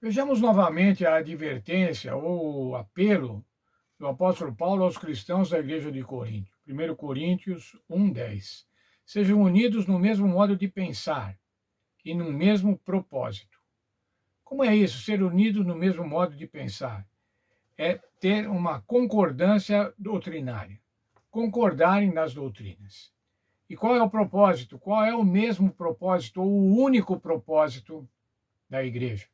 Vejamos novamente a advertência ou o apelo do apóstolo Paulo aos cristãos da igreja de Corinto. 1 Coríntios 1:10. Sejam unidos no mesmo modo de pensar e no mesmo propósito. Como é isso, ser unidos no mesmo modo de pensar? É ter uma concordância doutrinária, concordarem nas doutrinas. E qual é o propósito? Qual é o mesmo propósito ou o único propósito da igreja?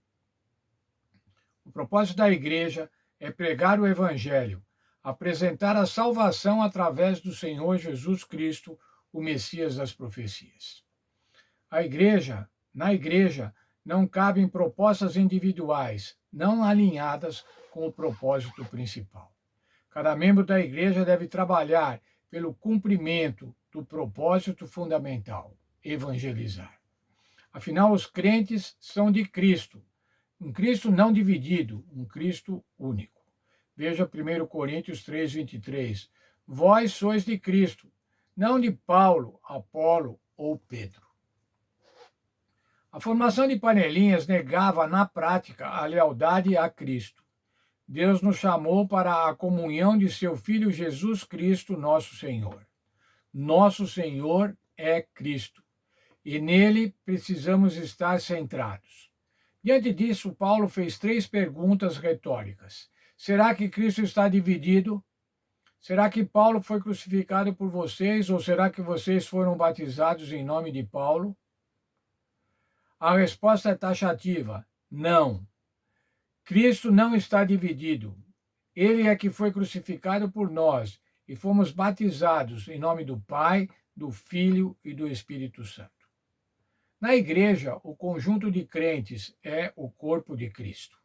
O propósito da igreja é pregar o evangelho, apresentar a salvação através do Senhor Jesus Cristo, o Messias das profecias. Na igreja, não cabem propostas individuais, não alinhadas com o propósito principal. Cada membro da igreja deve trabalhar pelo cumprimento do propósito fundamental, evangelizar. Afinal, os crentes são de Cristo, um Cristo não dividido, um Cristo único. Veja 1 Coríntios 3:23. Vós sois de Cristo, não de Paulo, Apolo ou Pedro. A formação de panelinhas negava na prática a lealdade a Cristo. Deus nos chamou para a comunhão de seu Filho Jesus Cristo, nosso Senhor. Nosso Senhor é Cristo e nele precisamos estar centrados. Diante disso, Paulo fez três perguntas retóricas. Será que Cristo está dividido? Será que Paulo foi crucificado por vocês ou será que vocês foram batizados em nome de Paulo? A resposta é taxativa: não. Cristo não está dividido. Ele é que foi crucificado por nós e fomos batizados em nome do Pai, do Filho e do Espírito Santo. Na igreja, o conjunto de crentes é o corpo de Cristo.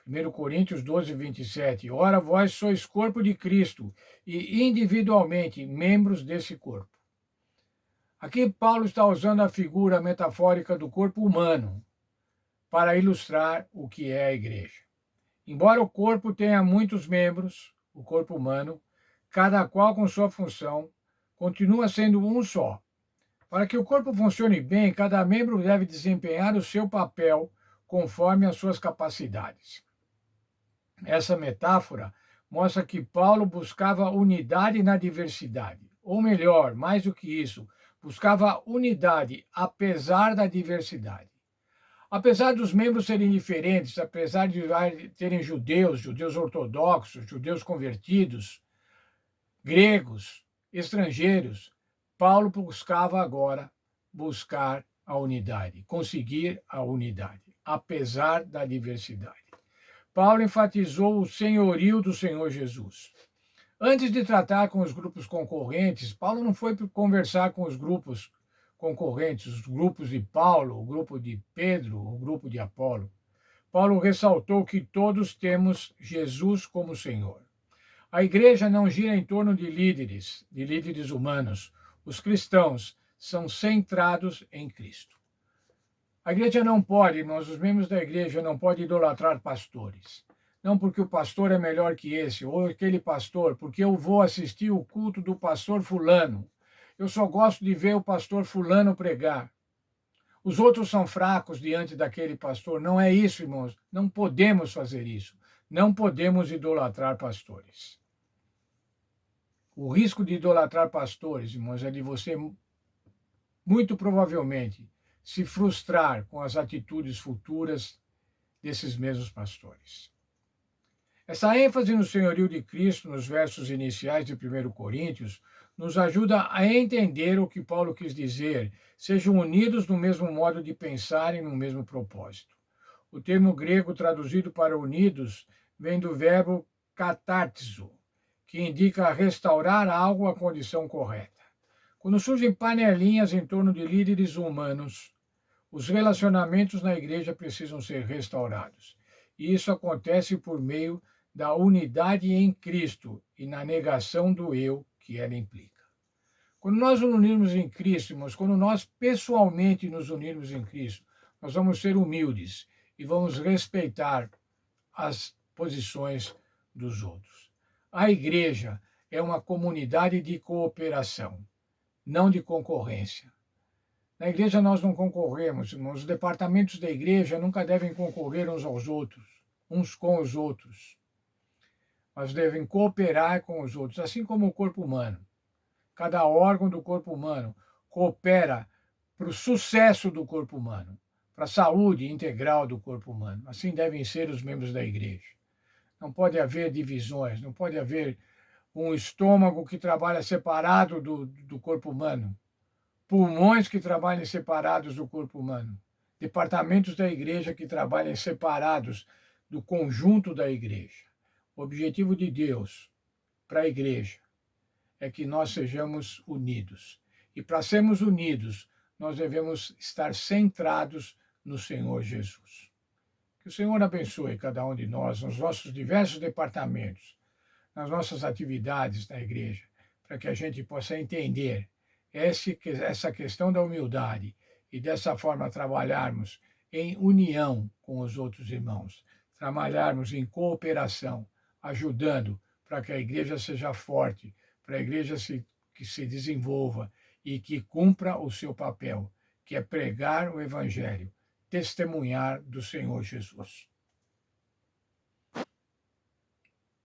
1 Coríntios 12:27. Ora, vós sois corpo de Cristo e individualmente membros desse corpo. Aqui Paulo está usando a figura metafórica do corpo humano para ilustrar o que é a igreja. Embora o corpo tenha muitos membros, o corpo humano, cada qual com sua função, continua sendo um só. Para que o corpo funcione bem, cada membro deve desempenhar o seu papel conforme as suas capacidades. Essa metáfora mostra que Paulo buscava unidade na diversidade, ou melhor, mais do que isso, buscava unidade apesar da diversidade. Apesar dos membros serem diferentes, apesar de terem judeus ortodoxos, judeus convertidos, gregos, estrangeiros, Paulo buscava agora buscar a unidade, conseguir a unidade, apesar da diversidade. Paulo enfatizou o senhorio do Senhor Jesus. Antes de tratar com os grupos concorrentes, Paulo não foi conversar com os grupos concorrentes, os grupos de Paulo, o grupo de Pedro, o grupo de Apolo. Paulo ressaltou que todos temos Jesus como Senhor. A igreja não gira em torno de líderes humanos. Os cristãos são centrados em Cristo. A igreja não pode, nós, os membros da igreja, não podem idolatrar pastores. Não porque o pastor é melhor que esse, ou aquele pastor, porque eu vou assistir o culto do pastor fulano. Eu só gosto de ver o pastor fulano pregar. Os outros são fracos diante daquele pastor. Não é isso, irmãos. Não podemos fazer isso. Não podemos idolatrar pastores. O risco de idolatrar pastores, irmãos, é de você, muito provavelmente, se frustrar com as atitudes futuras desses mesmos pastores. Essa ênfase no senhorio de Cristo nos versos iniciais de 1 Coríntios nos ajuda a entender o que Paulo quis dizer, sejam unidos no mesmo modo de pensar e no mesmo propósito. O termo grego traduzido para unidos vem do verbo katartizo, que indica restaurar algo à condição correta. Quando surgem panelinhas em torno de líderes humanos, os relacionamentos na igreja precisam ser restaurados. E isso acontece por meio da unidade em Cristo e na negação do eu que ela implica. Quando nós nos unirmos em Cristo, irmãos, quando nós pessoalmente nos unirmos em Cristo, nós vamos ser humildes e vamos respeitar as posições dos outros. A igreja é uma comunidade de cooperação, não de concorrência. Na igreja nós não concorremos, irmãos. Os departamentos da igreja nunca devem concorrer uns com os outros. Mas devem cooperar com os outros, assim como o corpo humano. Cada órgão do corpo humano coopera para o sucesso do corpo humano, para a saúde integral do corpo humano. Assim devem ser os membros da igreja. Não pode haver divisões, não pode haver um estômago que trabalha separado do corpo humano, pulmões que trabalhem separados do corpo humano, departamentos da igreja que trabalhem separados do conjunto da igreja. O objetivo de Deus para a igreja é que nós sejamos unidos. E para sermos unidos, nós devemos estar centrados no Senhor Jesus. Que o Senhor abençoe cada um de nós nos nossos diversos departamentos, nas nossas atividades na igreja, para que a gente possa entender essa questão da humildade e dessa forma trabalharmos em união com os outros irmãos, trabalharmos em cooperação, ajudando para que a igreja seja forte, para a igreja que se desenvolva e que cumpra o seu papel, que é pregar o evangelho, testemunhar do Senhor Jesus.